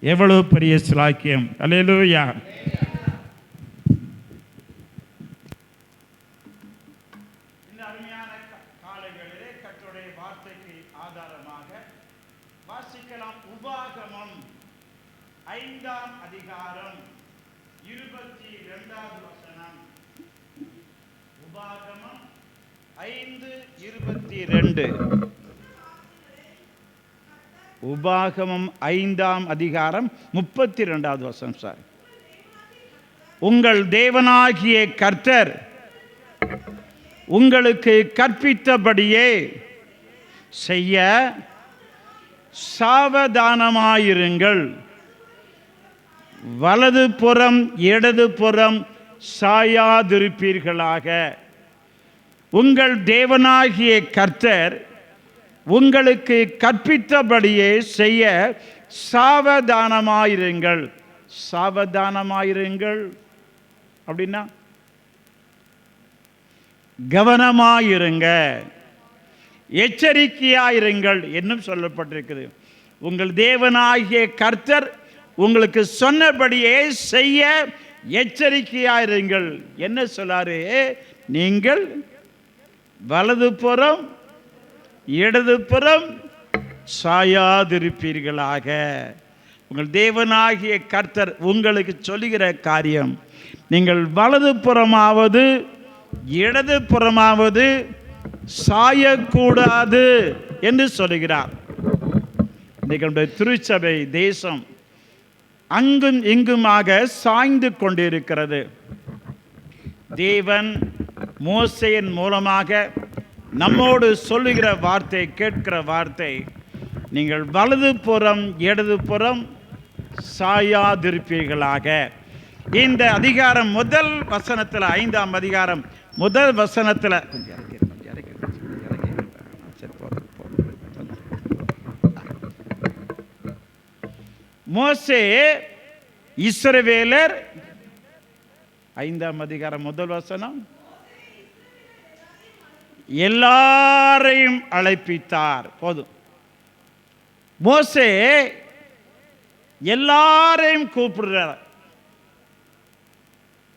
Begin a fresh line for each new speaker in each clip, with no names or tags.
எவ்வளவு பெரிய சிலாக்கியம். அல்லேலூயா. இந்த அருமையான காலைகளிலே கர்த்தருடைய வார்த்தைக்கு ஆதாரமாக வாசிக்கலாம். உபாகமம் 5ஆம் அதிகாரம் 22வது வசனம். உபாகமம் 5:22. உபாகமம் 5ஆம் அதிகாரம் 32வது வசனம். சார், உங்கள் தேவனாகிய கர்த்தர் உங்களுக்கு கற்பித்தபடியே செய்ய சாவதானமாயிருங்கள். வலது புறம் இடது புறம் சாயாதிருப்பீர்களாக. உங்கள் தேவனாகிய கர்த்தர் உங்களுக்கு கற்பித்தபடியே செய்ய சாவதானமாயிருங்கள். சாவதானமாயிருங்கள் அப்படின்னா கவனமாயிருங்க, எச்சரிக்கையாயிருங்கள் என்னும் சொல்லப்பட்டிருக்குது. உங்கள் தேவனாகிய கர்த்தர் உங்களுக்கு சொன்னபடியே செய்ய எச்சரிக்கையாயிருங்கள். என்ன சொல்லாரு? நீங்கள் வலது புறம் இடது புறம் சாயாதிருப்பீர்களாக. உங்கள் தேவனாகிய கர்த்தர் உங்களுக்கு சொல்லுகிற காரியம், நீங்கள் வலது புறமாவது இடது புறமாவது சாயக்கூடாது என்று சொல்லுகிறார். இன்றைக்கு திருச்சபை தேசம் அங்கும் இங்குமாக சாய்ந்து கொண்டிருக்கிறது. தேவன் மோசேயின் மூலமாக நம்மோடு சொல்லுகிற வார்த்தை, கேட்கிற வார்த்தை, நீங்கள் வலது புறம் இடது புறம் சாயாதிருப்பீர்களாக. இந்த அதிகாரம் முதல் வசனத்தில், 5ஆம் அதிகாரம் முதல் வசனத்தில் மோசே இஸ்ரவேலர், 5ஆம் அதிகாரம் முதல் வசனம், எல்லாரையும் அழைப்பித்தார். போதும். மோசே எல்லாரையும் கூப்பிடுறார்.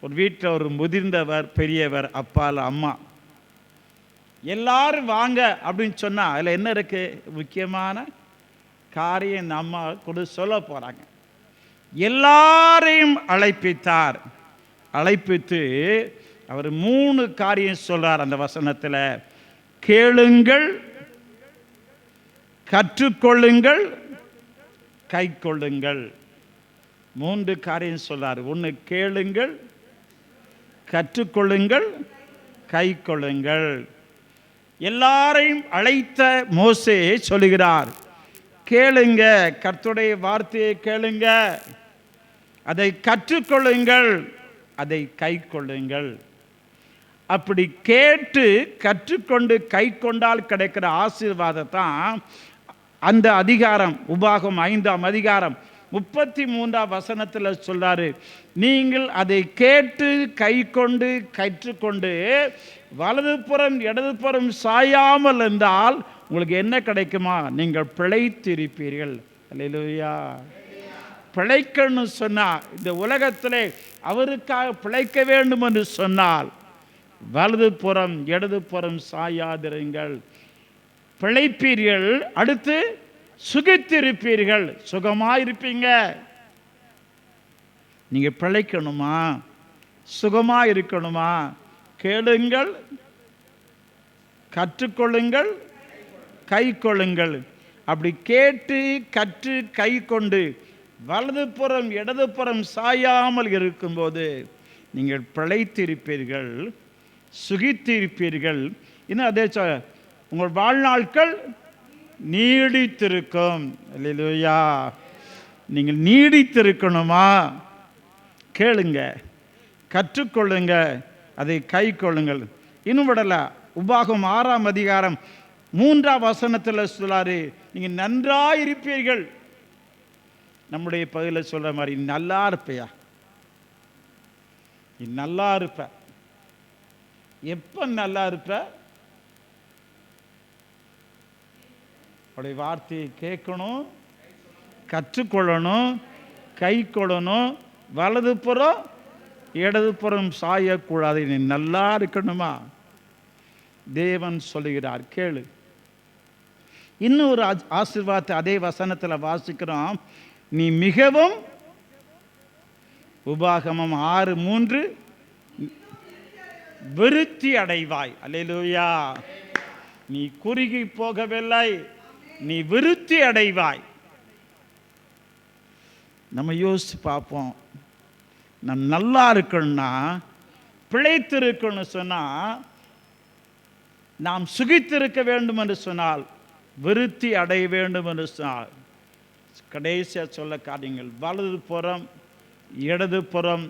ஒரு வீட்டில் ஒரு முதிர்ந்தவர், பெரியவர், அப்பால அம்மா, எல்லாரும் வாங்க அப்படின்னு சொன்னா அதில் என்ன இருக்கு? முக்கியமான காரியம் இந்த அம்மா கூட சொல்ல போறாங்க. எல்லாரையும் அழைப்பித்தார். அழைப்பித்து அவர் 3 காரியம் சொல்றார் அந்த வசனத்தில். கேளுங்கள், கற்றுக்கொள்ளுங்கள், கை கொள்ளுங்கள். 3 காரியம் சொல்றார். 1, கேளுங்கள், கற்றுக்கொள்ளுங்கள், கை கொள்ளுங்கள். எல்லாரையும் அழைத்த மோசே சொல்லுகிறார், கேளுங்க, கர்த்தருடைய வார்த்தையை கேளுங்க, அதை கற்றுக்கொள்ளுங்கள், அதை கை கொள்ளுங்கள். அப்படி கேட்டு கற்றுக்கொண்டு கை கொண்டால் கிடைக்கிற ஆசீர்வாதத்தான் அந்த அதிகாரம், உபாகம் 5ஆம் அதிகாரம் 33ஆம் வசனத்தில் சொல்றாரு. நீங்கள் அதை கேட்டு கை கொண்டு கற்றுக்கொண்டு வலது புறம் இடது புறம் சாயாமல் இருந்தால் உங்களுக்கு என்ன கிடைக்குமா? நீங்கள் பிழைத்திருப்பீர்கள். அல்லேலூயா. பிழைக்கணும்னு சொன்னால், இந்த உலகத்திலே அவருக்காக பிழைக்க வேண்டும் என்று சொன்னால் வலது புறம் இடது புறம் சாயாதிருங்கள், பிழைப்பீர்கள். அடுத்து சுகித்திருப்பீர்கள், சுகமாயிருப்பீங்க. நீங்க பிழைக்கணுமா, சுகமா இருக்கணுமா? கேளுங்கள், கற்றுக்கொள்ளுங்கள், கை கொள்ளுங்கள். அப்படி கேட்டு கற்று கை கொண்டு வலது புறம் இடது புறம் சாயாமல் இருக்கும்போது நீங்கள் பிழைத்திருப்பீர்கள், சுகித்திருப்பீர்கள். இன்னும் அதே உங்கள் வாழ்நாட்கள் நீடித்திருக்கும். அல்லேலூயா. நீங்கள் நீடித்திருக்கணுமா? கேளுங்க, கற்றுக்கொள்ளுங்க, அதை கை கொள்ளுங்கள். இன்னும் விடல. உபாகம் 6ஆம் அதிகாரம் 3ஆம் வசனத்தில் சொல்லாரு, நீங்கள் நன்றாயிருப்பீர்கள். நம்முடைய பகுதியில் சொல்ற மாதிரி, நல்லா இருப்பையா, நீ நல்லா இருப்ப. எப்ப நல்லா இருப்ப? அவருடைய வார்த்தையை கேட்கணும், கற்றுக்கொள்ளணும், கை கொள்ளணும். வலதுபுறம் இடதுபுறம் சாயக்கூடாது. நீ நல்லா இருக்கணுமா? தேவன் சொல்லுகிறார், கேளு. இன்னொரு ஆசீர்வாதத்தை அதே வசனத்தில் வாசிக்கிறோம். நீ மிகவும், உபாகமம் 6:3, விருத்தி அடைவாய். அல்லேலூயா. நீ குறுகி போகவில்லை, நீ விருத்தி அடைவாய். நம்ம யோசிச்சு பார்ப்போம். நம்ம நல்லா இருக்கணும்னா, பிழைத்திருக்கணும்னு சொன்னால், நாம் சுகித்திருக்க வேண்டும் என்று சொன்னால், விருத்தி அடைய வேண்டும் என்று சொன்னால், கடைசியாக சொல்ல காரியங்கள், வலது புறம் இடது புறம்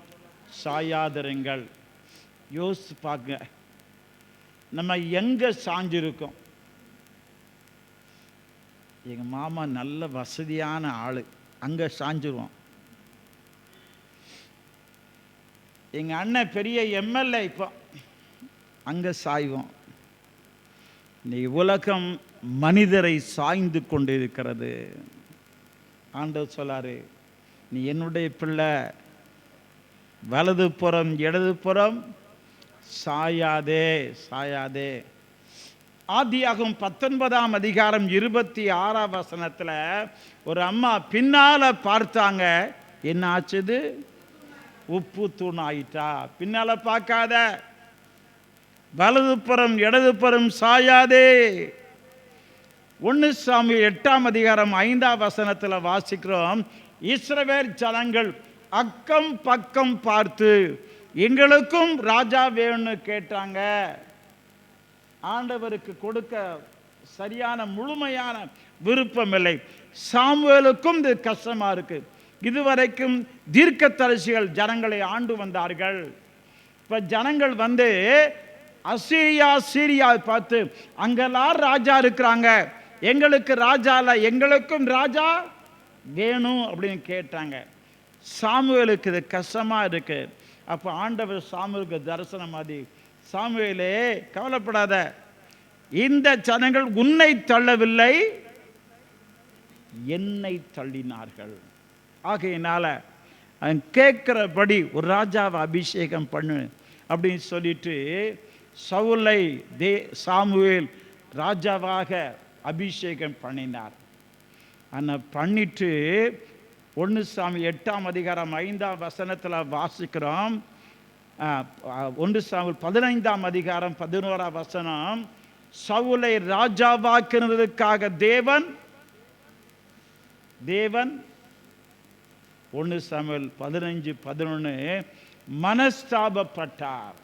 சாயாதிருங்கள். யோசிச்சு பார்க்க, நம்ம எங்கே சாஞ்சிருக்கோம்? எங்கள் மாமா நல்ல வசதியான ஆள், அங்கே சாஞ்சிருவோம். எங்கள் அண்ணன் பெரிய எம்எல்ஏ, இப்போ அங்கே சாய்வோம். நீ உலகம் மனிதரை சாய்ந்து கொண்டிருக்கிறது. ஆண்டவர் சொல்லாரு, நீ என்னுடைய பிள்ளை, வலது புறம் இடது புறம் சாயாதே, சாயாதே. ஆதியாகமம் 19ஆம் அதிகாரம் 26ஆம் வசனத்தில் ஒரு அம்மா பின்னால பார்த்தாங்க. என்ன ஆச்சுது? உப்பு தூண் ஆயிட்டா. பின்னால பார்க்காத, வலது புறம் இடது புறம் சாயாதே. 1 சாமுவேல் 8ஆம் அதிகாரம் 5ஆம் வசனத்தில் வாசிக்கிறோம். இஸ்ரவேல் ஜனங்கள் அக்கம் பக்கம் பார்த்து எங்களுக்கும் ராஜா வேணும்னு கேட்டாங்க. ஆண்டவருக்கு கொடுக்க சரியான முழுமையான விருப்பம் இல்லை. சாமுவேலுக்கும் இது கஷ்டமா இருக்கு. இதுவரைக்கும் தீர்க்கதரிசிகள் ஜனங்களை ஆண்டு வந்தார்கள். இப்ப ஜனங்கள் வந்து அசீரியா சீரியாவை பார்த்து, அங்கெல்லாம் ராஜா இருக்கிறாங்க, எங்களுக்கு ராஜா இல்லை, எங்களுக்கும் ராஜா வேணும் அப்படின்னு கேட்டாங்க. சாமுவேலுக்கு இது கஷ்டமா இருக்கு. அப்போ ஆண்டவர் சாமுவேலுக்கு தரிசனம் மாதிரி, சாமுவேலே கவலைப்படாத, இந்த ஜனங்கள் உன்னை தள்ளவில்லை, என்னை தள்ளினார்கள். ஆகையினால கேட்கிறபடி ஒரு ராஜாவை அபிஷேகம் பண்ணு அப்படின்னு சொல்லிட்டு சவுலை சாமுவேல் ராஜாவாக அபிஷேகம் பண்ணினார். ஆனால் பண்ணிட்டு 1 சாமுவேல் 8ஆம் அதிகாரம் 5ஆம் வசனத்தில் வாசிக்கிறோம். 1 சாமுவேல் 15ஆம் அதிகாரம் 11ஆம் வசனம், சவுலை ராஜாவாக்குறதுக்காக தேவன் 1 சாமுவேல் 15:11 மனஸ்தாபப்பட்டார்.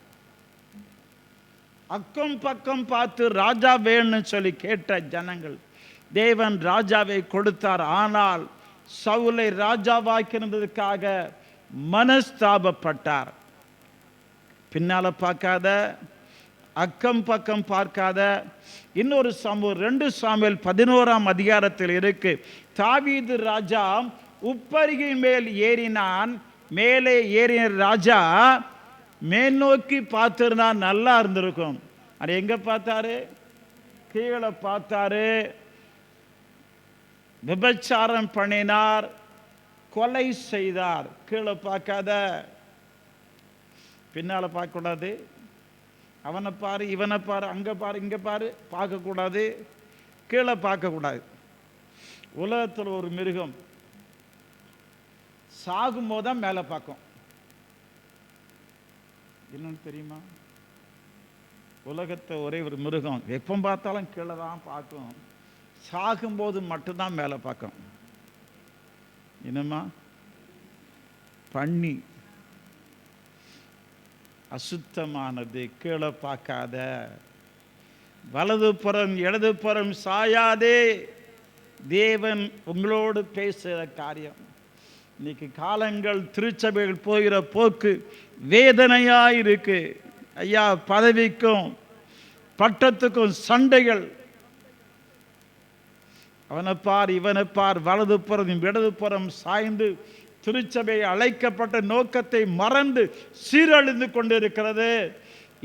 அக்கம் பக்கம் பார்த்து ராஜா வேணும்னு சொல்லி கேட்ட ஜனங்கள் தேவன் ராஜாவை கொடுத்தார். ஆனால் சவுலை ராஜாவாக்கிறதுக்காக மனஸ்தாபப்பட்டார். பின்னால பார்க்காத, அக்கம் பக்கம் பார்க்காத. இன்னொரு சம்பவம் 2 சாமுவேல் 11ஆம் அதிகாரத்தில் இருக்கு. தாவீது ராஜா உப்பரிகின் மேல் ஏறினான். மேலே ஏறின ராஜா மேல் நோக்கி பார்த்திருந்தா நல்லா இருந்திருக்கும். அது எங்க பார்த்தாரு? கீழே பார்த்தாரு. விபச்சாரம் பண்ணினார், கொலை செய்தார். கீழே பார்க்காத, பின்னால பார்க்க கூடாது. அவனை பாரு, இவனை பாரு, அங்க பாரு, இங்க பாரு, பார்க்க கூடாது. கீழே பார்க்க கூடாது. உலகத்தில் ஒரு மிருகம் சாகும் போதுதான் மேலே பார்க்கும். என்னன்னு தெரியுமா? உலகத்தை ஒரே ஒரு மிருகம் எப்போ பார்த்தாலும் கீழே தான் பார்க்கும், சாகும்போது மட்டும்தான் மேலே பார்க்கும். என்னம்மா? பன்னி. அசுத்தமானது, கீழே பார்க்காத, வலது புறம் இடது புறம் சாயாதே. தேவன் உங்களோடு பேசுகிற காரியம். இன்னைக்கு காலங்கள் திருச்சபைகள் போகிற போக்கு வேதனையாக இருக்கு. ஐயா, பதவிக்கும் பட்டத்துக்கும் சண்டைகள். அவனை பார், இவனை பார், வலது புறம் இடது புறம் சாய்ந்து திருச்சபை அழைக்கப்பட்ட நோக்கத்தை மறந்து சீரழிந்து கொண்டிருக்கிறது.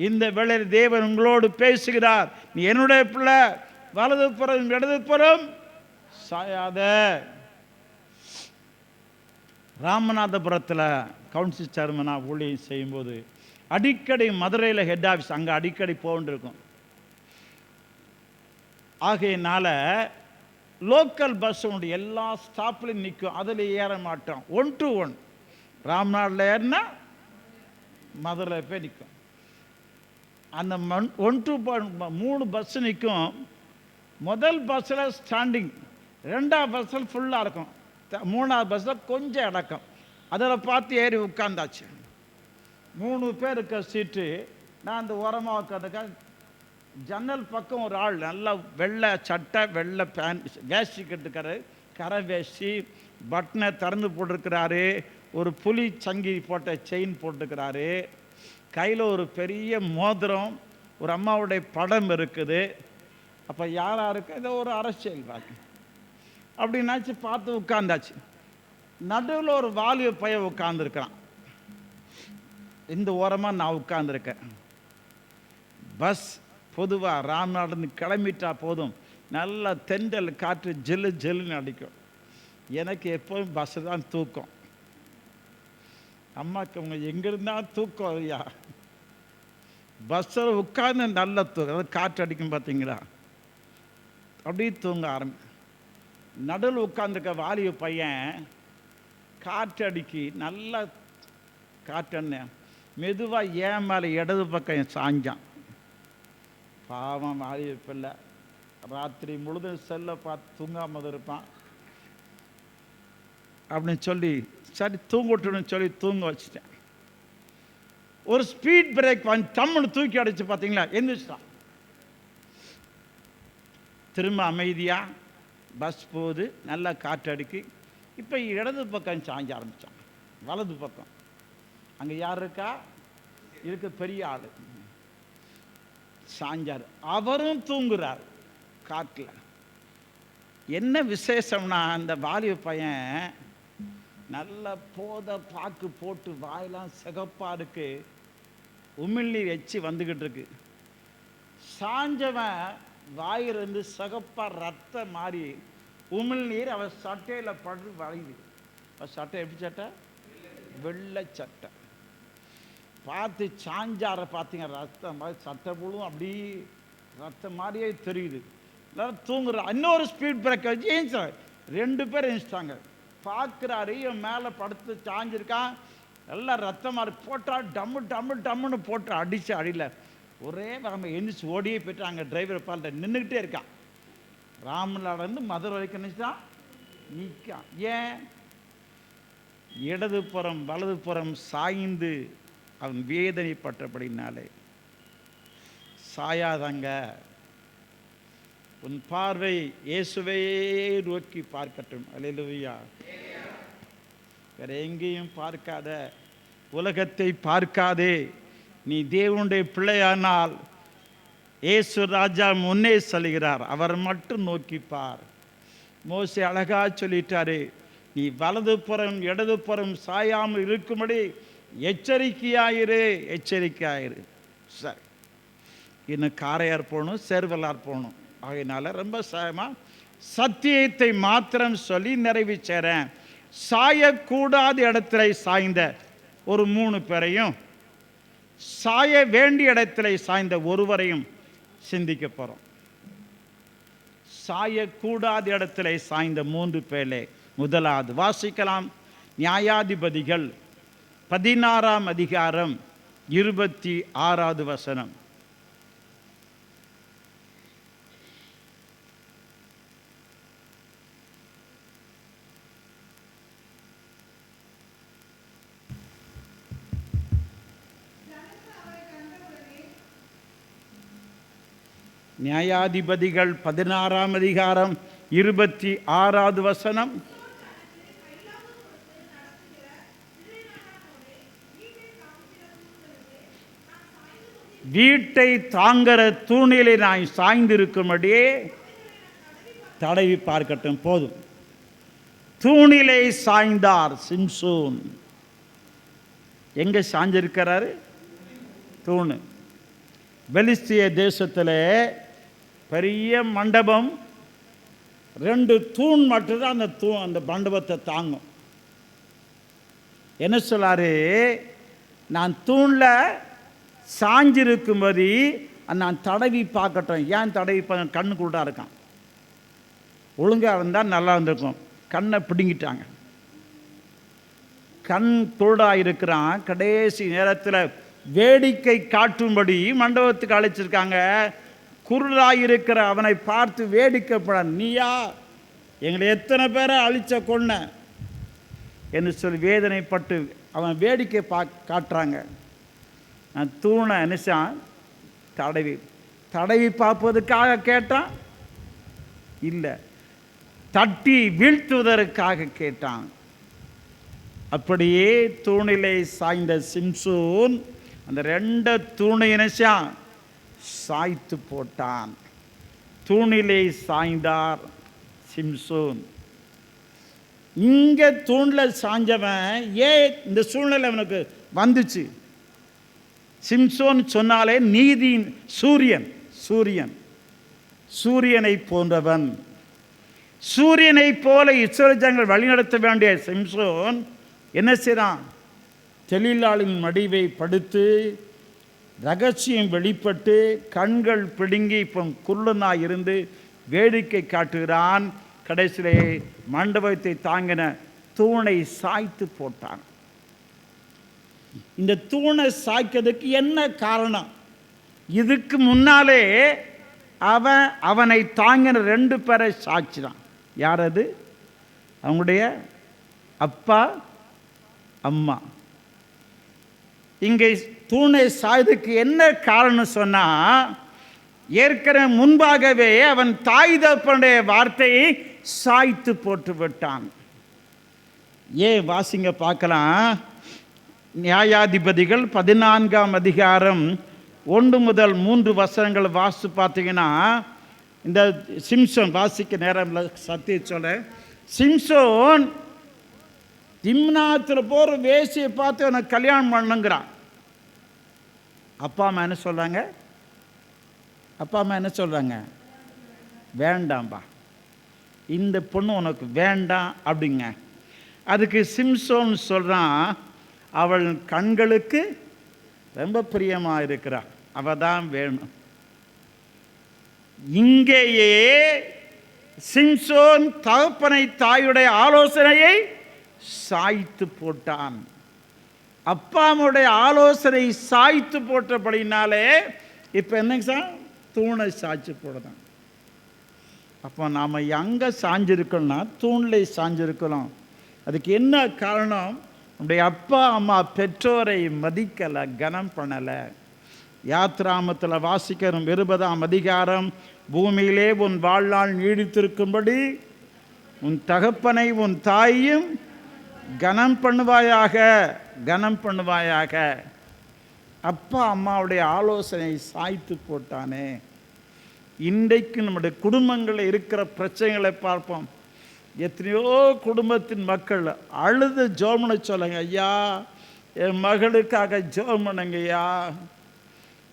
இந்த வேளையில் தேவன் உங்களோடு பேசுகிறார். நீ என்னுடைய பிள்ளை, வலது புறம் இடது புறம் சாயாத. ராமநாதபுரத்தில் கவுன்சில் சேர்மனாக ஊழியம் செய்யும்போது அடிக்கடி மதுரையில் ஹெட் ஆஃபீஸ் அங்கே அடிக்கடி போகின்றிருக்கும். ஆகையினால லோக்கல் பஸ் உண்டு, எல்லா ஸ்டாப்லையும் நிற்கும், அதில் ஏற மாட்டோம். 1 to 1 ராம்நாட்டில் ஏறினா மதுரையில் போய் நிற்கும். அந்த 1 to 3 பஸ்ஸு நிற்கும். முதல் பஸ்ஸில் ஸ்டாண்டிங், 2ஆவது பஸ்ஸில் ஃபுல்லாக இருக்கும், 3ஆவது பஸ்ஸில் கொஞ்சம் இடக்கம். அதில் பார்த்து ஏறி உட்காந்தாச்சு. 3 பேர் இருக்க சீட்டு. நான் அந்த ஓரமாக உட்காந்துக்க, ஜன்னல் பக்கம் ஒரு ஆள் நல்லா வெள்ளை சட்டை, வெள்ளை பேண்ட், வேஷ்டி கட்டுக்காரு, கரை வேஷ்டி, பட்டனை திறந்து போட்டிருக்கிறாரு, ஒரு புலி சங்கி போட்ட செயின் போட்டுக்கிறாரு, கையில் ஒரு பெரிய மோதிரம், ஒரு அம்மாவுடைய படம் இருக்குது. அப்போ யாராக இருக்கு, ஏதோ ஒரு அரசியல்வாதி அப்படின்னாச்சு. பார்த்து உட்காந்தாச்சு. நடுவில் ஒரு வாலிப பையன் உட்காந்துருக்கிறான். இந்த ஓரமாக நான் உட்காந்துருக்கேன். பஸ் பொதுவாக ராம்நாடுன்னு கிளம்பிட்டா போதும், நல்லா தென்றல் காற்று ஜெல்லு ஜெல்லுன்னு அடிக்கும். எனக்கு எப்போதும் பஸ்ஸு தான் தூக்கம். அம்மாக்கு அவங்க எங்கிருந்தால் தூக்கம் ஐயா, பஸ்ஸில் உட்காந்து நல்ல தூக்கம், அதாவது காற்று அடிக்கும் பார்த்தீங்களா, அப்படியே தூங்க ஆரம்பி. நடுவில் உட்காந்துருக்க வாலிப பையன் காற்று அடிக்கி நல்லா காற்றண்ண மெதுவாக ஏன் மேலே இடது பக்கம் சாஞ்சான். பாவம் வாலிப பிள்ளை, ராத்திரி முழுதும் செல்லை பார்த்து தூங்காமல் இருப்பான். அப்படின்னு சொல்லி சரி தூங்கட்டுன்னு சொல்லி தூங்க வச்சுட்டேன். ஒரு ஸ்பீட் பிரேக் வந்து டம்முன்னு தூக்கி அடிச்சு பார்த்தீங்களா, எந்திரிச்சிட்டான். திரும்ப அமைதியாக பஸ் போகுது, நல்லா காற்று அடிக்கி. இப்போ இடது பக்கம் சாஞ்ச ஆரம்பித்தான், வலது பக்கம். அங்கே யார் இருக்கா, இருக்க பெரிய ஆள் சாஞ்சார். அவரும் தூங்குறார் காட்டில். என்ன விசேஷம்னா, அந்த வாலிப பையன் நல்ல போதை பாக்கு போட்டு வாயெல்லாம் சிகப்பாக இருக்கு, உமிழ்நீர் எச்சி வந்துக்கிட்டு இருக்கு. சாஞ்சவன் வாயிலிருந்து சிகப்பாக ரத்தம் மாறி உமிழ்நீர் அவன் சட்டையில் படு வளையுது. அவன் சட்டை எப்படி சட்டை, வெள்ளை சட்டை. பார்த்து சாஞ்சாரை பார்த்தீங்க, ரத்தம் மாதிரி சட்டை முழும் அப்படி ரத்தம் மாதிரியே தெரியுது. எல்லாரும் தூங்குறா. இன்னொரு ஸ்பீட் பிரேக் வச்சு ஏஞ்சார். 2 பேர் ஏஞ்சிட்டாங்க. பார்க்குறாரு, இவன் மேலே படுத்து சாஞ்சிருக்கான், எல்லாம் ரத்தம் மாதிரி போட்டா டம்மு டம்மு டம்முன்னு போட்டு அடித்து அடியில் ஒரே நம்ம எந்திரிச்சு ஓடியே போய்ட்டு அங்கே டிரைவர் பால்ட்ட நின்றுக்கிட்டே இருக்கான். ராமநாடு மதுரை வரைக்கும் நினைச்சான் நிற்கான். ஏன், இடதுபுறம் வலதுபுறம் சாய்ந்து அவன் வேதனைப்பட்டபடினாலே. சாயாதங்க, உன் பார்வை இயேசுவை நோக்கி பார்க்கட்டும். அல்லேலூயா. வேற எங்கேயும் பார்க்காத, உலகத்தை பார்க்காதே. நீ தேவனுடைய பிள்ளையானால் இயேசு ராஜா முன்னே செல்கிறார், அவர் மட்டும் நோக்கி பார். மோசே அழகா சொல்லிட்டாரு, நீ வலதுபுறம் இடதுபுறம் சாயாமல் இருக்கும்படி எச்சரிக்கையாயிரு, எச்சரிக்கையாயிரு. சரி, இன்னும் காரையார் போகணும், சேர்வலார் போகணும். ஆகையினால ரொம்ப சத்தியத்தை மாத்திரம் சொல்லி நிறைவு சேரேன். சாயக்கூடாத இடத்துல சாய்ந்த ஒரு 3 பேரையும், சாய வேண்டிய இடத்துல சாய்ந்த ஒருவரையும் சிந்திக்க போகிறோம். சாயக்கூடாத இடத்துல சாய்ந்த 3 பேரே. முதலாவது வாசிக்கலாம். நியாயாதிபதிகள் 16ஆம் அதிகாரம் 26வது வசனம். நியாயாதிபதிகள் 16ஆம் அதிகாரம் 26வது வசனம். வீட்டை தாங்கற தூணிலே நான் சாய்ந்திருக்கும்படியே தடவி பார்க்கட்டும். போதும். தூணிலே சாய்ந்தார் சிம்சோன். எங்க சாய்ந்திருக்கிறாரு? தூணு. பெலிஸ்திய தேசத்தில் பெரிய மண்டபம், 2 தூண் மட்டும்தான் அந்த மண்டபத்தை தாங்கும். என்ன சொல்லாரு, நான் தூணில் சாஞ்சிருக்கும்படி நான் தடவி பார்க்கட்டும். ஏன் தடவி பார்க்க? கண்ணு கூட்டா இருக்கான். ஒழுங்காக இருந்தால் நல்லா இருந்திருக்கும். கண்ணை பிடுங்கிட்டாங்க. கண் குருடாக இருக்கிறான். கடைசி நேரத்தில் வேடிக்கை காட்டும்படி மண்டபத்துக்கு அழைச்சிருக்காங்க. குருடாக இருக்கிற அவனை பார்த்து வேடிக்கைப்பட, நீயா எங்களை எத்தனை பேரை அழிச்ச கொன்ன என்று சொல்லி வேதனைப்பட்டு அவன் வேடிக்கை காட்டுறாங்க. நான் தூணை நினைச்சான், தடவி பார்ப்பதற்காக கேட்டான் இல்லை, தட்டி வீழ்த்துவதற்காக கேட்டான். அப்படியே தூணிலே சாய்ந்த சிம்சோன் அந்த 2 தூணை நினைச்சான், சாய்த்து போட்டான். தூணிலே சாய்ந்தார் சிம்சோன். இங்கே தூணில் சாஞ்சவன் ஏன் இந்த சூழ்நிலை அவனுக்கு வந்துச்சு? சிம்சோன் சொன்னாலே நீதியின் சூரியனை போன்றவன். சூரியனை போல இஸ்ரவேல் ஜனங்கள் வழிநடத்த வேண்டிய சிம்சோன் என்ன செய்றான்? தெளிலாளின் மடிவை படுத்து ரகசியம் வெளிப்பட்டு கண்கள் பிடுங்கி இப்போ குருடனாய் இருந்து வேடிக்கை காட்டுகிறான். கடைசியிலே மண்டபத்தை தாங்கின தூணை சாய்த்து போட்டான். இந்த தூணை சாய்க்கிறதுக்கு என்ன காரணம்? இதுக்கு முன்னாலே அவனை தாங்கின 2 பேரை சாய்ச்சினான். யார் அது? அவங்களுடைய அப்பா அம்மா. இங்கே தூணை சாய்துக்கு என்ன காரணம் சொன்னா, ஏற்கனவே முன்பாகவே அவன் தாய் தகப்பனுடைய வார்த்தையை சாய்த்து போட்டு விட்டான். ஏன் வாசிங்க பார்க்கலாம். நியாயாதிபதிகள் 14ஆம் அதிகாரம் 1 முதல் 3 வசனங்கள் வாசித்து பார்த்தீங்கன்னா, இந்த சிம்சோன் வாசிக்க நேரம் சத்திய சொல்ல, சிம்சோன் திம்னாத்தில் போகிற வேசியை பார்த்து அவனுக்கு கல்யாணம் பண்ணுங்கிறான். அப்பா அம்மா என்ன சொல்கிறாங்க? வேண்டாம்பா, இந்த பொண்ணு உனக்கு வேண்டாம் அப்படிங்க. அதுக்கு சிம்சோன் சொல்கிறான், அவள் கண்களுக்கு ரொம்ப பிரியமாக இருக்கிறாள், அவள் தான் வேணும். இங்கேயே சிம்சோன் தகப்பனை தாயுடைய ஆலோசனையை சாய்த்து போட்டான். அப்பாவுடைய ஆலோசனை சாய்த்து போட்டபடினாலே இப்போ என்னங்க சார், தூணை சாய்ச்சி போடுதான். அப்போ நாம் எங்கே சாஞ்சிருக்கோம்னா தூணில் சாஞ்சிருக்கிறோம். அதுக்கு என்ன காரணம்? நம்முடைய அப்பா அம்மா பெற்றோரை மதிக்கலை, கனம் பண்ணலை. யாத்ராமத்தில் வாசிக்கிறோம் 20ஆம் அதிகாரம், பூமியிலே உன் வாழ்நாள் நீடித்திருக்கும்படி உன் தகப்பனை உன் தாயையும் கனம் பண்ணுவாயாக. அப்பா அம்மாவுடைய ஆலோசனை சாய்த்து போட்டானே. இன்றைக்கு நம்முடைய குடும்பங்களில் இருக்கிற பிரச்சனைகளை பார்ப்போம். எத்தனையோ குடும்பத்தின் மக்கள் அழுது ஜெபம் பண்ண சொல்லுங்க, ஐயா என் மகளுக்காக ஜெபம் பண்ணுங்க ஐயா,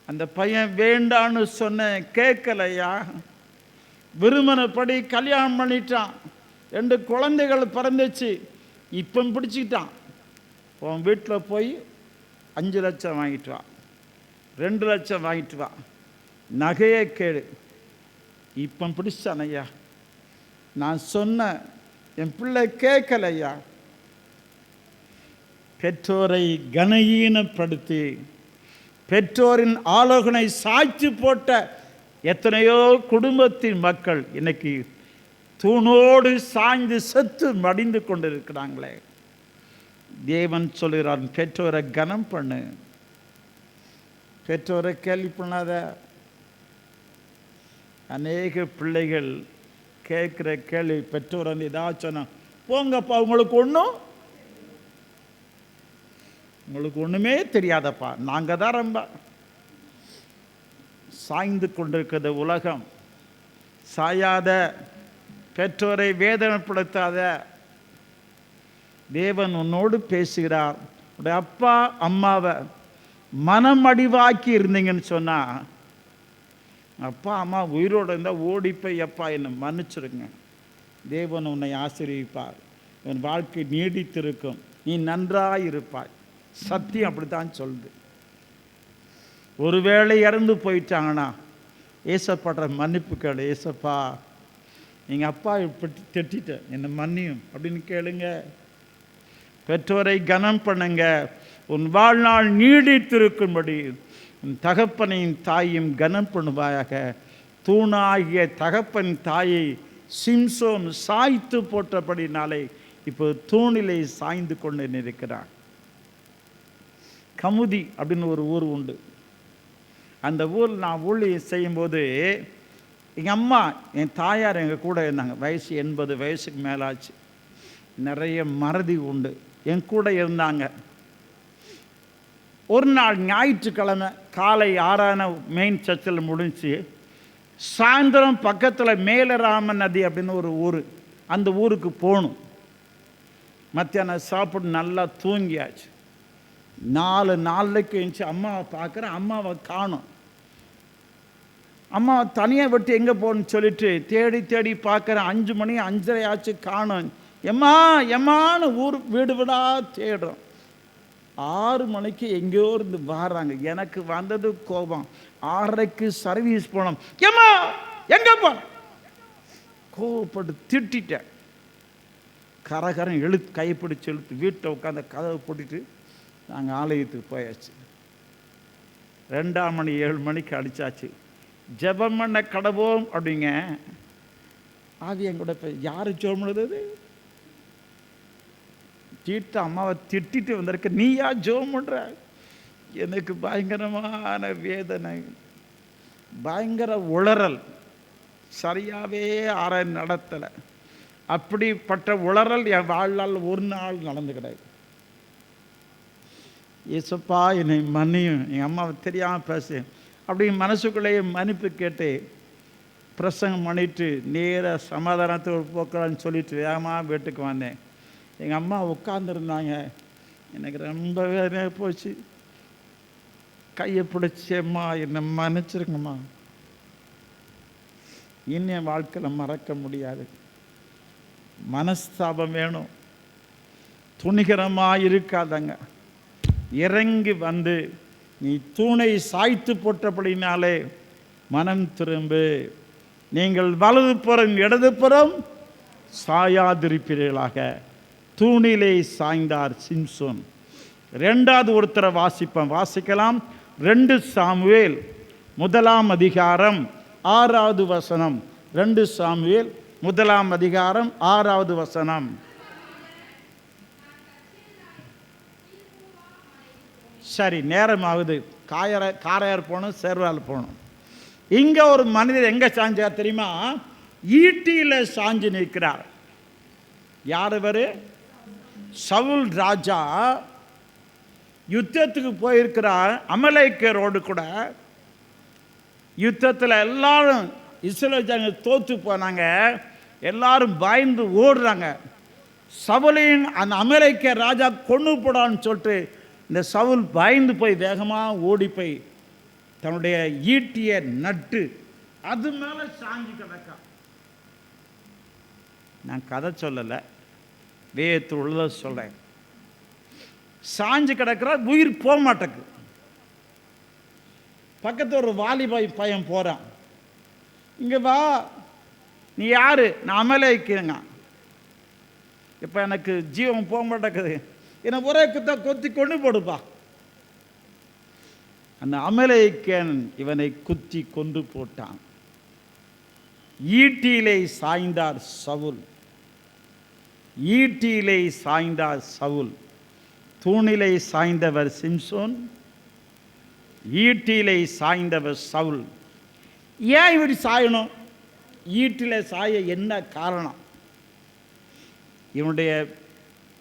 அந்த பையன் வேண்டான்னு சொன்னேன் கேட்கலையா, விரும்பினபடி கல்யாணம் பண்ணிட்டான், 2 குழந்தைகள் பிறந்துச்சு, இப்போ பிடிச்சிக்கிட்டான். உன் வீட்டில் போய் 5 லட்சம் வாங்கிட்டு வா, 2 லட்சம் வாங்கிட்டு வா, நகையை கேடு. இப்போ பிடிச்சான் ஐயா, நான் சொன்ன என் பிள்ளை கேட்கலையா. பெற்றோரை கனஈனப்படுத்தி பெற்றோரின் ஆலோசனை சாய்ச்சி போட்ட எத்தனையோ குடும்பத்தின் மக்கள் இன்னைக்கு தூணோடு சாய்ந்து செத்து மடிந்து கொண்டிருக்கிறாங்களே. தேவன் சொல்கிறான், பெற்றோரை கனம் பண்ணு, பெற்றோரை கேள்வி பண்ணாத. அநேக பிள்ளைகள் கேட்குற கேள்வி, பெற்றோர் வந்து ஏதாவது சொன்னா, போங்கப்பா உங்களுக்கு ஒன்றுமே தெரியாதப்பா, நாங்கள் தான் ரொம்ப சாய்ந்து கொண்டிருக்கிறது உலகம். சாயாத, பெற்றோரை வேதனைப்படுத்தாத. தேவன் உன்னோடு பேசுகிறார். உடைய அப்பா அம்மாவை மனம் அடிவாக்கி இருந்தீங்கன்னு சொன்னால், அப்பா அம்மா உயிரோடு இருந்தால் ஓடிப்போய் அப்பா என்னை மன்னிச்சிருங்க, தேவன் உன்னை ஆசீர்வதிப்பார், என் வாழ்க்கை நீடித்திருக்கும். நீ நன்றாயிருப்பாய். சத்தியம் அப்படித்தான் சொல்லுது. ஒருவேளை இறந்து போயிட்டாங்கன்னா ஏசப்படுற மன்னிப்பு கேளு. ஏசப்பா, எங்கள் அப்பா இப்படி திட்டிட்டேன், என்னை மன்னியும் அப்படின்னு கேளுங்க. பெற்றோரை கனம் பண்ணுங்க. உன் வாழ்நாள் நீடித்திருக்கும்படி உன் தகப்பனையும் தாயையும் கனம் பண்ணுவாயாக. தூணாகிய தகப்பன் தாயை சிம்சோன் சாய்த்து போட்டபடினாலே இப்போ தூணிலே சாய்ந்து கொண்டு இருக்கிறான். கமுதி அப்படின்னு ஒரு ஊர் உண்டு. அந்த ஊரில் நான் ஊழியம் செய்யும்போது எங்கள் அம்மா, என் தாயார் எங்கள் கூட இருந்தாங்க. வயசு 80 வயசுக்கு மேலாச்சு. நிறைய மறதி உண்டு. என் கூட இருந்தாங்க. ஒரு நாள் ஞாயிற்றுக்கிழமை காலை 6 மெயின் சர்ச்சில் முடிஞ்சு சாயந்தரம் பக்கத்தில் மேலராம நதி அப்படின்னு ஒரு ஊர், அந்த ஊருக்கு போகணும். மத்தியானம் சாப்பிட்டு நல்லா தூங்கியாச்சு. 4 நாளைக்கு எழுந்துச்சு அம்மாவை பார்க்குறேன். அம்மாவை காணும். அம்மாவை தனியாக விட்டு எங்கே போகணும்னு சொல்லிட்டு தேடி தேடி பார்க்குறேன். 5 மணி 5:30 ஆச்சு, காணும். எம்மான்னு ஊர் வீடு வீடா தேடுறோம். 6 மணிக்கு எங்கேயோ இருந்து வர்றாங்க. எனக்கு வந்தது கோபம். 6:30க்கு சர்வீஸ் போனோம். எம்மா எங்கே போன? கோவப்பட்டு திட்டேன். கரகரம் கைப்பிடிச்சு இழுத்து வீட்டை உட்காந்து கதவை போட்டுட்டு நாங்கள் ஆலயத்துக்கு போயாச்சு. 2ஆம் மணி 7 மணிக்கு அடித்தாச்சு. ஜெபம் பண்ண கடவோம் அப்படிங்க. அது எங்கூட யார் ஜெபம் பண்ணுறது? தீட்ட அம்மாவை திட்டிட்டு வந்திருக்க, நீயா ஜெபம் பண்ணுற? எனக்கு பயங்கரமான வேதனை, பயங்கர உளறல். சரியாகவே நடத்தலை. அப்படிப்பட்ட உளறல் என் வாழ்நாள் ஒரு நாள் நடந்து கிடையாது. ஏசப்பா என்னை மன்னியும், எங்கள் அம்மாவை தெரியாமல் பேசு அப்படி மனசுக்குள்ளேயே மன்னிப்பு கேட்டு பிரசங்கம் பண்ணிட்டு நேராக சமாதானத்தோடு போக்கலான்னு சொல்லிட்டு வேகமாக வீட்டுக்கு வந்தேன். எங்கள் அம்மா உட்காந்துருந்தாங்க. எனக்கு ரொம்ப வேதனையாக போச்சு. கையை பிடிச்சேம்மா, என்னை மன்னிச்சிருங்கம்மா, இன்னும் என் வாழ்க்கையில் மறக்க முடியாது. மனஸ்தாபம் வேணும், துணிகரமாக இருக்காதங்க. இறங்கி வந்து நீ தூணை சாய்த்து போட்டபடினாலே மனம் திரும்பு. நீங்கள் வலது புறம் இடது புறம் சாயாதிருப்பீர்களாக. தூணிலே சாய்ந்தார் சிம்சோன். 2வது ஒருத்தரை வாசிக்கலாம். 2 சாமுவேல் 1ஆம் அதிகாரம் 6வது வசனம். 2 சாமுவேல் 1ஆம் அதிகாரம் 6வது வசனம். சரி, நேரமாகுது. காரையார் போகணும், சேர்வால் போகணும். இங்கே ஒரு மனிதர் எங்கே சாஞ்சார் தெரியுமா? ஈட்டியில் சாஞ்சு நிற்கிறார். யார் இவர்? சவுல் ராஜா யுத்தத்துக்கு போயிருக்கிறார். அமலேக்கியரோடு கூட யுத்தத்தில் எல்லாரும் இஸ்ரவேல் ஜனங்கள் தோற்று போனாங்க. எல்லாரும் பயந்து ஓடுறாங்க. சவுலையும் அந்த அமலேக்கிய ராஜா கொண்டு போடான்னு சொல்லிட்டு இந்த சவுல் பயந்து போய் வேகமாக ஓடி போய் தன்னுடைய ஈட்டியை நட்டு அது மேலே சாஞ்சி கிடக்க. நான் கதை சொல்லலை, வேதத்தில் உள்ளதை சொல்கிறேன். சாஞ்சு கிடக்கிற, உயிர் போக மாட்டேக்கு. பக்கத்தில் ஒரு வாலிபாய் பையன் போகிறான். இங்கே வா, நீ யார்? நான் அமலேக்கியங்க. இப்போ எனக்கு ஜீவன் போக மாட்டேக்குது, என்னை ஒரே கொத்தி கொண்டு போடுப்பா. அந்த அமலேக்கியன் இவனை குத்தி கொண்டு போட்டான். ஈட்டியிலே சாய்ந்தார் சவுல். ஈட்டியிலே சாய்ந்தார் சவுல். தூணிலே சாய்ந்தவர் சிம்சோன், ஈட்டியிலே சாய்ந்தவர் சவுல். ஏன் இப்படி சாயணும்? ஈட்டிலே சாய என்ன காரணம்? இவனுடைய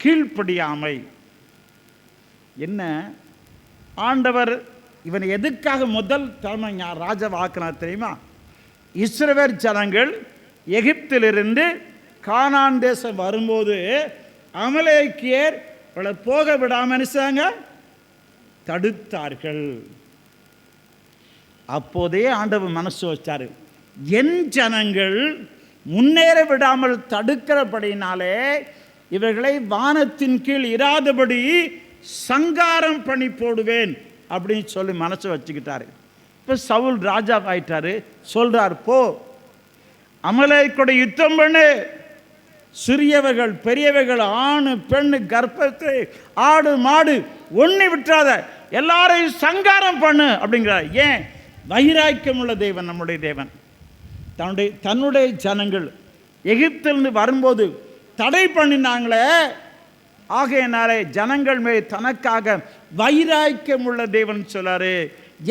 கீழ்ப்படியாமை என்ன? ஆண்டவர் இவனை எதுக்காக முதல் தலைமை ராஜாவாக்கினார் தெரியுமா? இஸ்ரவேல் ஜனங்கள் எகிப்திலிருந்து கானான் தேசம் வரும்போது அமலேக்கியர் அவளை போக விடாமல் நினைச்சாங்க, தடுத்தார்கள். அப்போதே ஆண்டவர் மனசு வச்சாரு, என் ஜனங்கள் முன்னேற விடாமல் தடுக்கிறபடினாலே இவர்களை வானத்தின் கீழ் இராதபடி சங்காரம் பண்ணி போடுவேன் அப்படின்னு சொல்லி மனசை வச்சுக்கிட்டாரு. இப்போ சவுல் ராஜா ஆயிட்டாரு. சொல்றார், போ அமலேக்கோட யுத்தம் பண்ணு, சிறியவர்கள் பெரியவர்கள் ஆணு பெண்ணு கர்ப்பத்தை ஆடு மாடு ஒண்ணு விட்டுறாத, எல்லாரையும் சங்காரம் பண்ணு அப்படிங்கிறார். ஏன்? வைராக்கியம் உள்ள தேவன் நம்முடைய தேவன். தன்னுடைய ஜனங்கள் எகிப்திலிருந்து வரும்போது தடை பண்ணினாங்களே, ஆகையினாலே ஜனங்கள் மேல் தனக்காக வைராக்கியம் உள்ள தேவன் சொல்லாரு,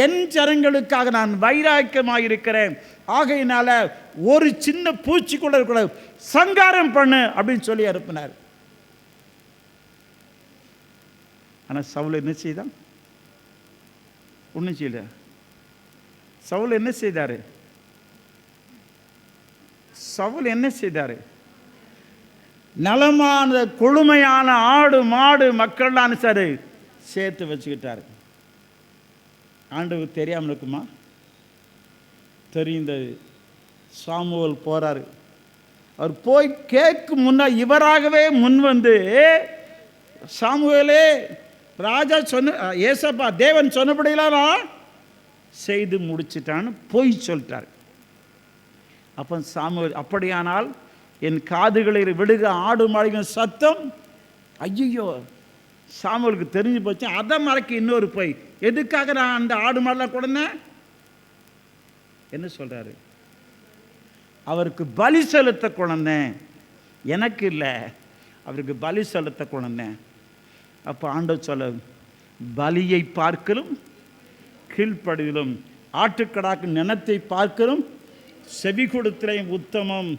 என் ஜனங்களுக்காக நான் வைராக்கியமாக இருக்கிறேன், ஆகையினால ஒரு சின்ன பூச்சி கூட இருக்கக்கூடாது, சங்காரம் பண்ணு அப்படின்னு சொல்லி அனுப்பினார். ஆனால் சவுல் என்ன செய்தான்? ஒன்றும் செய்யல. சவுல் என்ன செய்தாரு? சவுல் என்ன செய்தாரு? நலமான கொழுமையான ஆடு மாடு மக்கள்லாம் சார் சேர்த்து வச்சுக்கிட்டாரு. ஆண்டவருக்கு தெரியாமல் இருக்குமா? தெரிந்தது. சாமுவேல் போறாரு. அவர் போய் கேட்கும் முன்னா இவராகவே முன் வந்து, சாமுவேலே ராஜா சொன்ன ஏசப்பா தேவன் சொன்னபடியெல்லாம் செய்து முடிச்சிட்டான்னு போய் சொல்லிட்டார். அப்போ சாமுவேல், அப்படியானால் என் காதுகளில் விடுக ஆடு மாடுகள் சத்தம். ஐயோ, சாமுவேலுக்கு தெரிஞ்சு போச்சு. அதை மறைக்க இன்னொரு போய், எதுக்காக நான் அந்த ஆடு மாடெல்லாம் கொடுனேன்? என்ன சொல்றாரு? அவருக்கு பலி செலுத்த கொண்டேன், எனக்கு இல்லை, அவருக்கு பலி செலுத்த கொண்டேன். அப்போ ஆண்டவர் சொல்ல, பலியை பார்க்கலும் கீழ்ப்படிதலும் ஆட்டுக்கடாக்கு நினத்தை பார்க்கலும் செவி கொடுத்தலையும் உத்தமம்.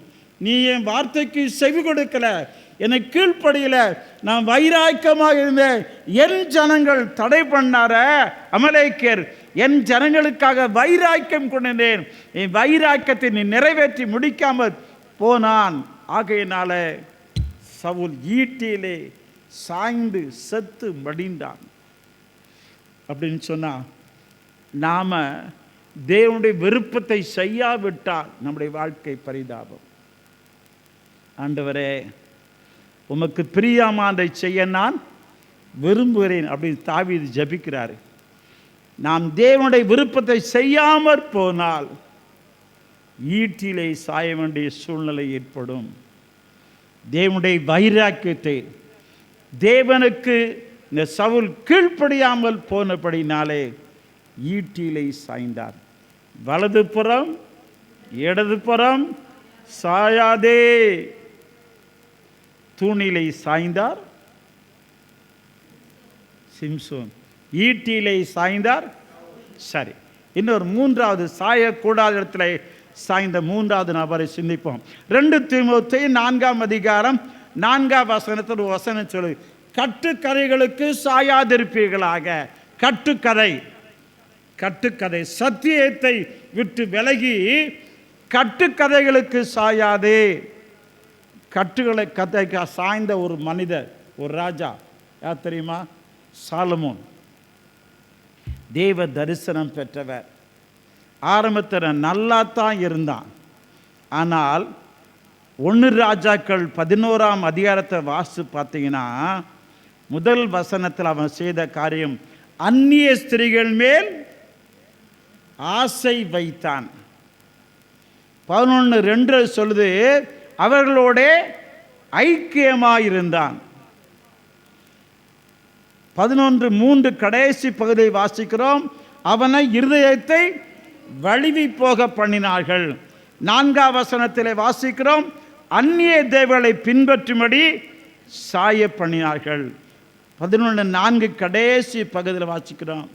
நீ என் வார்த்தைக்கு செவி கொடுக்கல, எனக்கு கீழ்ப்படியல, நான் வைராக்கியமாக இருந்தேன். என் ஜனங்கள் தடை பண்ணார அமலேக்கியர், என் ஜனங்களுக்காக வைராக்கியம் கொண்டேன், என் வைராக்கியத்தை நீ நிறைவேற்றி முடிக்காமல் போனான். ஆகையினால சவுல் ஈட்டியிலே சாய்ந்து செத்து மடிந்தான். அப்படின்னு சொன்னா, நாம தேவனுடைய விருப்பத்தை செய்யாவிட்டால் நம்முடைய வாழ்க்கை பரிதாபம். ஆண்டவரே, உமக்கு பிரியமானதை செய்ய நான் விரும்புகிறேன் அப்படின்னு தாவீது ஜெபிக்கிறாரு. நாம் தேவனுடைய விருப்பத்தை செய்யாமற் போனால் ஈட்டிலே சாய வேண்டிய சூழ்நிலை ஏற்படும். தேவனுடைய வைராக்கியத்தை தேவனுக்கு இந்த சவுல் கீழ்ப்படியாமல் போனபடினாலே ஈட்டிலே சாய்ந்தார். வலது புறம் இடது புறம் சாயாதே, தூணிலை சாய்ந்தார் சிம்சோன், ஈட்டிலை சாய்ந்தார். சரி, இன்னொரு மூன்றாவது சாயக்கூடாத இடத்துல சாய்ந்த மூன்றாவது நபரை சிந்திப்போம். 2 தீமோத்தேயு 4ஆம் அதிகாரம் 4ஆம் வசனத்தில் ஒரு வசனம் சொல்லு, கட்டுக்கதைகளுக்கு சாயாதிருப்பீர்களாக. கட்டுக்கதை, கட்டுக்கதை சத்தியத்தை விட்டு விலகி கட்டுக்கதைகளுக்கு சாயாதே. கட்டுகளை கதைக்கு சாய்ந்த ஒரு மனிதர், ஒரு ராஜா யார் தெரியுமா? சாலமோன். தேவ தரிசனம் பெற்றவர். ஆரம்பத்தில் நல்லா தான் இருந்தான். ஆனால் 1 ராஜாக்கள் 11ஆம் அதிகாரத்தை வாசித்து பார்த்தீங்கன்னா, முதல் வசனத்தில் அவன் செய்த காரியம், அந்நிய ஸ்திரீகள் மேல் ஆசை வைத்தான். 11:2 சொல்லுது, அவர்களோட ஐக்கியமாயிருந்தான். 11:3 கடைசி பகுதியை வாசிக்கிறோம், அவனை இருதயத்தை வழுவி போக பண்ணினார்கள். 4ஆம் வசனத்திலே வாசிக்கிறோம், அந்நிய தேவர்களை பின்பற்றும்படி சாய பண்ணினார்கள். 11:4 கடைசி பகுதியில் வாசிக்கிறோம்,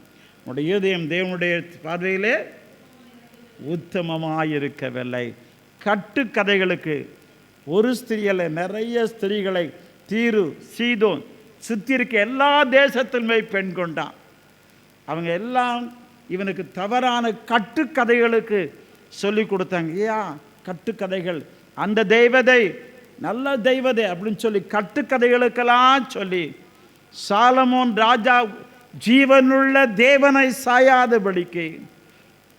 உடைய இருதயம் தேவனுடைய பார்வையிலே உத்தமமாயிருக்கவில்லை. கட்டுக்கதைகளுக்கு ஒரு ஸ்திரீகளை, நிறைய ஸ்திரீகளை தீரு சீதோன் சுத்திருக்க எல்லா தேசத்திலுமே பெண் கொண்டான். அவங்க எல்லாம் இவனுக்கு தவறான கட்டுக்கதைகளுக்கு சொல்லி கொடுத்தாங்க. ஏன் கட்டுக்கதைகள்? அந்த தெய்வதை நல்ல தெய்வதை அப்படின்னு சொல்லி கட்டுக்கதைகளுக்கெல்லாம் சொல்லி சாலமோன் ராஜா ஜீவனுள்ள தேவனை சாயாதபடிக்கு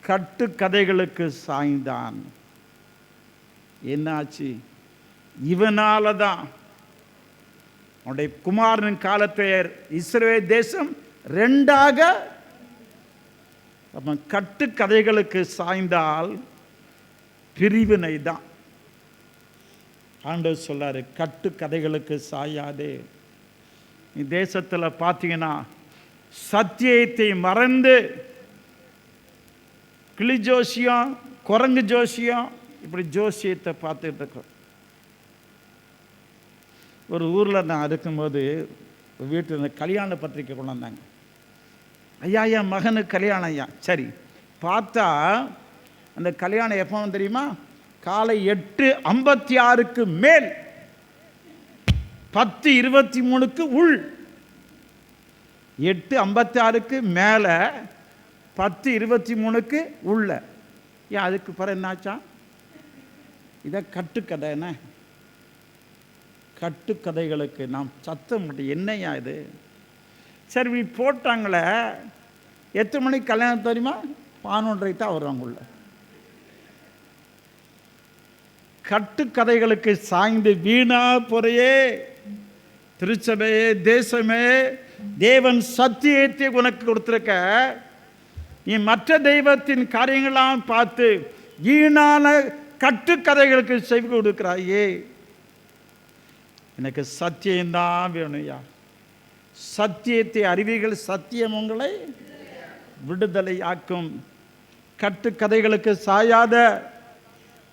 கட்டுக்கதைகளுக்கு சாய்ந்தான். என்னாச்சு? இவனால தான் அவனுடைய குமாரனின் காலத்தில் இஸ்ரவேல் தேசம் ரெண்டாக. நம்ம கட்டுக்கதைகளுக்கு சாய்ந்தால் பிரிவினை தான். ஆண்டவர் சொல்லாரு, கட்டுக்கதைகளுக்கு சாயாதே. தேசத்தில் பார்த்தீங்கன்னா சத்தியத்தை மறந்து கிளி ஜோசியம், குரங்கு ஜோசியம், இப்படி ஜோசியத்தை பார்த்துட்டு இருக்கோம். ஒரு ஊரில் நான் இருக்கும்போது வீட்டில் கல்யாண பத்திரிக்கை கொண்டு வந்தாங்க. ஐயா என் மகனுக்கு கல்யாணம். ஐயா சரி, பார்த்தா அந்த கல்யாணம் எப்போ தெரியுமா? காலை 8:56 மேல், 10:23 உள். 8:56 மேலே, 10:23 உள்ள. ஏன் அதுக்கு பிறகு என்னாச்சா? இதை கட்டுக்கதை. என்ன கட்டுக்கதைகளுக்கு நாம் சத்தம் முடியும். என்னையா இது? சரி, இப்படி போட்டாங்களே. எத்தனை மணிக்கு கல்யாணம் தெரியுமா? 11:30 தான் வருவாங்க உள்ள. கட்டுக்கதைகளுக்கு சாய்ந்து வீணா பொறையே. திருச்சபையே, தேசமே, தேவன் சத்தியத்தை உனக்கு கொடுத்திருக்க, நீ மற்ற தெய்வத்தின் காரியங்களாம் பார்த்து வீணான கட்டுக்கதைகளுக்கு செவி கொடுக்கிறாயே. எனக்கு சத்தியம்தான் வேணும்யா. சத்தியத்தை அறிவீர்கள், சத்தியம் உங்களை விடுதலை ஆக்கும். கட்டுக்கதைகளுக்கு சாயாத,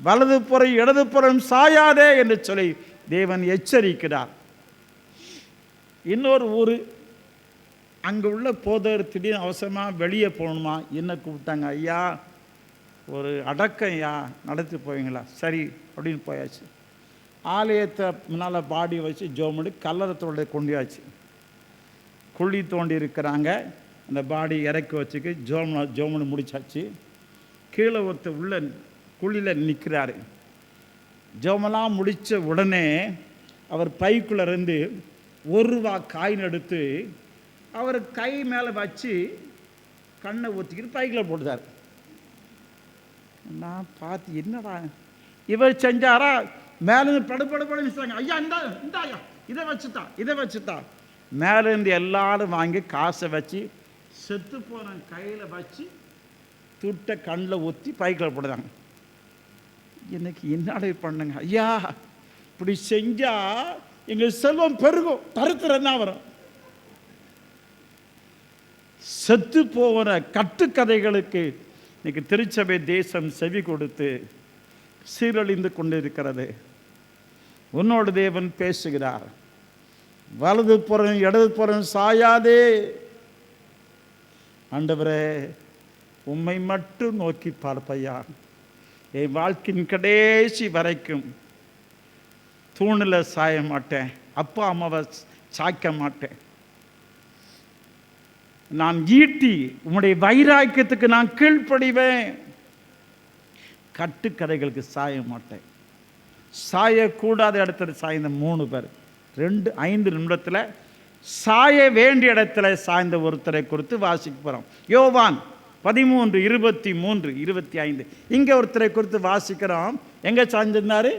வலதுபுறம் இடதுபுறம் சாயாதே என்று சொல்லி தேவன் எச்சரிக்கிறார். இன்னொரு ஊர், அங்கே உள்ள போதர் திடீர்னு அவசரமாக வெளியே போகணுமா, என்ன கூப்பிட்டாங்க. ஐயா ஒரு அடக்கம் ஐயா, நடத்தி போவீங்களா? சரி அப்படின்னு போயாச்சு. ஆலயத்தை முன்னால் பாடி வச்சு ஜோமடி கல்லறத்தோட கொண்டியாச்சு. குழி தோண்டி இருக்கிறாங்க. அந்த பாடி இறக்கி வச்சுக்கு ஜோமனு முடிச்சாச்சு. கீழே ஒருத்தர் உள்ள குழியில் நிற்கிறாரு. ஜோமெல்லாம் முடித்த உடனே அவர் பைக்குள்ளே இருந்து ₹1 காயின் எடுத்து அவர் கை மேலே வச்சு கண்ணை ஊற்றிக்கிட்டு பைக்கில் போட்டுதார். நான் பார்த்து என்னடா இவர் செஞ்சாரா? மேலேருந்து படுபடுபடுங்க. ஐயா இந்தா ஐயா, இதை வச்சுட்டா. மேலேருந்து எல்லாரும் வாங்கி காசை வச்சு செத்து போன கையில் வச்சு துட்டை கண்ணில் ஊற்றி பைக்கில் போடுதாங்க. எனக்கு என்னடா பண்ணுங்க ஐயா, இப்படி செஞ்சா எங்கள் செல்வம் பெருகும், தருத்திரம் என்ன வரும்? செத்து போகிற கட்டுக்கதைகளுக்கு இன்னைக்கு திருச்சபை தேசம் செவி கொடுத்து சீரழிந்து கொண்டிருக்கிறது. உன்னோடு தேவன் பேசுகிறார். வலது புறம் இடது புறம் சாயாதே. ஆண்டவரே, உம்மை மட்டும் நோக்கி பார்ப்பையா. என் வாழ்க்கையின் கடைசி வரைக்கும் தூணில் சாய மாட்டேன், அப்பா அம்மாவை சாய்க்க மாட்டேன். நான் ஈட்டி உம்முடைய வைராக்கியத்துக்கு நான் கீழ்ப்படிவேன். கட்டுக்கதைகளுக்கு சாய மாட்டேன். சாயக்கூடாத இடத்துல சாய்ந்த 3 பேர் 5 நிமிடத்தில் சாய வேண்டிய இடத்துல சாய்ந்த ஒருத்தரை குறித்து வாசிக்க போகிறோம். யோவான் 13, 23, 25. இங்கே ஒருத்தரை குறித்து வாசிக்கிறோம். எங்கே சாய்ந்திருந்தாரு?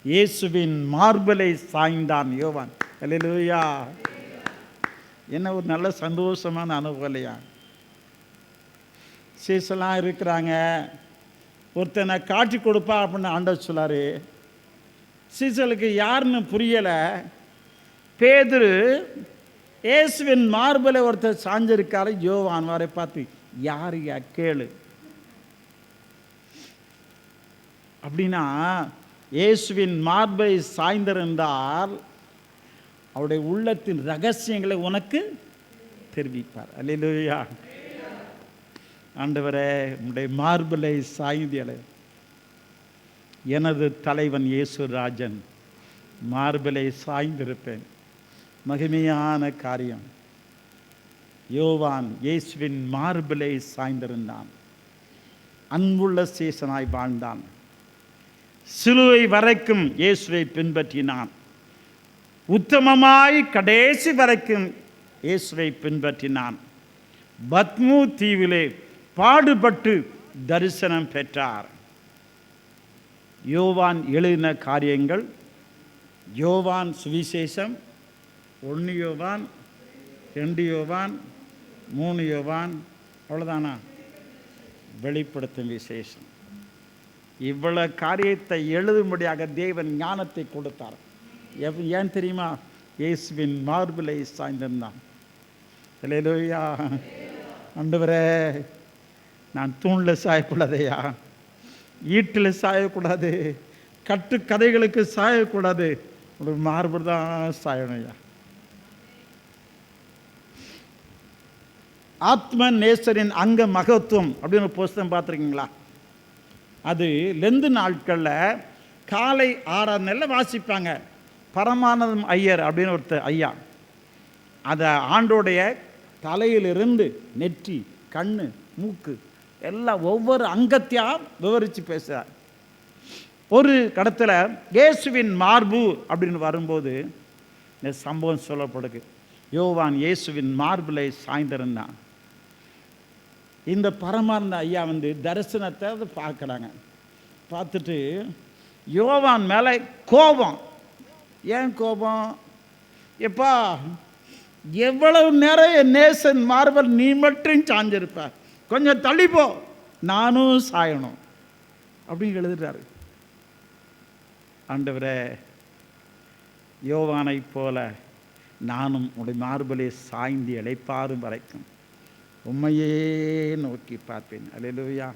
இயேசுவின் மார்பலை சாய்ந்தான் யோவான். அல்லேலூயா. என்ன ஒரு நல்ல சந்தோஷமான அனுபவம் இல்லையா? சீசெல்லாம் இருக்கிறாங்க. ஒருத்தனை காட்டி கொடுப்பா அப்படின்னு ஆண்டவர் சொல்லாரு. சீசலுக்கு யாருன்னு புரியலை. பேதுரு இயேசுவின் மார்பலை ஒருத்தர் சாஞ்சிருக்காரு. யோவான் வரை பார்த்து, யார் கேளு அப்படின்னா, இயேசுவின் மார்பை சாய்ந்திருந்தால் அவருடைய உள்ளத்தின் ரகசியங்களை உனக்கு தெரிவிப்பார். அல்லேலூயா. ஆண்டவரே, உம்முடைய மார்பலை சாய்ந்தியலை. எனது தலைவன் இயேசு ராஜன் மார்பலை சாய்ந்திருப்பேன். மகிமையான காரியம். யோவான் இயேசுவின் மார்பலை சாய்ந்திருந்தான். அன்புள்ள சீசனாய் வாழ்ந்தான். சிலுவை வரைக்கும் இயேசுவை பின்பற்றினான். உத்தமமாய் கடைசி வரைக்கும் இயேசுவை பின்பற்றினான். பத்மு தீவிலே பாடுபட்டு தரிசனம் பெற்றார். யோவான் எழுதின காரியங்கள் யோவான் சுவிசேஷம் 1 யோவான் 2 யோவான் 3 யோவான், அவ்வளோதானா? வெளிப்படுத்தும் விசேஷம். இவ்வளவு காரியத்தை எழுதும்படியாக தேவன் ஞானத்தை கொடுத்தார். ஏன் தெரியுமா? இயேசுவின் மார்பிலை சாய்ந்திருந்தான். அல்லேலூயா. ஆண்டவரே, நான் தூணில் சாயக்கூடாதையா, ஈட்டில் சாயக்கூடாது, கட்டு கதைகளுக்கு சாயக்கூடாது, ஒரு மார்பு தான் சாயணையா. ஆத்ம நேசரின் அங்க மகத்துவம் அப்படின்னு ஒரு புஸ்தகம் பார்த்துருக்கீங்களா? அது லெந்து நாட்களில் காலை 6 நெல்லை வாசிப்பாங்க. பரமானந்தம் ஐயர் அப்படின்னு ஒருத்தர் ஐயா, அதை ஆண்டோடைய தலையிலிருந்து நெற்றி, கண், மூக்கு எல்லாம் ஒவ்வொரு அங்கத்தையாக விவரித்து பேசுகிறார். ஒரு கடத்தில் இயேசுவின் மார்பு அப்படின்னு வரும்போது இந்த சம்பவம் சொல்லப்படுது. யோவான் இயேசுவின் மார்பிலை சாய்ந்திருந்தான். இந்த பரமானந்த ஐயா தரிசனத்தை பார்க்குறாங்க. பார்த்துட்டு யோவான் மேலே கோபம். ஏன் கோபம்? எப்பா, எவ்வளவு நேரம் என் நேசன் மார்பல் நீ மட்டும் சாஞ்சிருப்ப, கொஞ்சம் தள்ளிப்போ, நானும் சாயணும் அப்படின்னு எழுதுறாரு. ஆண்டவரே, யோவானை போல நானும் உடைய மார்பலை சாய்ந்து இளைப்பாறும் வரைக்கும் உம்மையே நோக்கி பார்ப்பேன். அல்லேலூயா.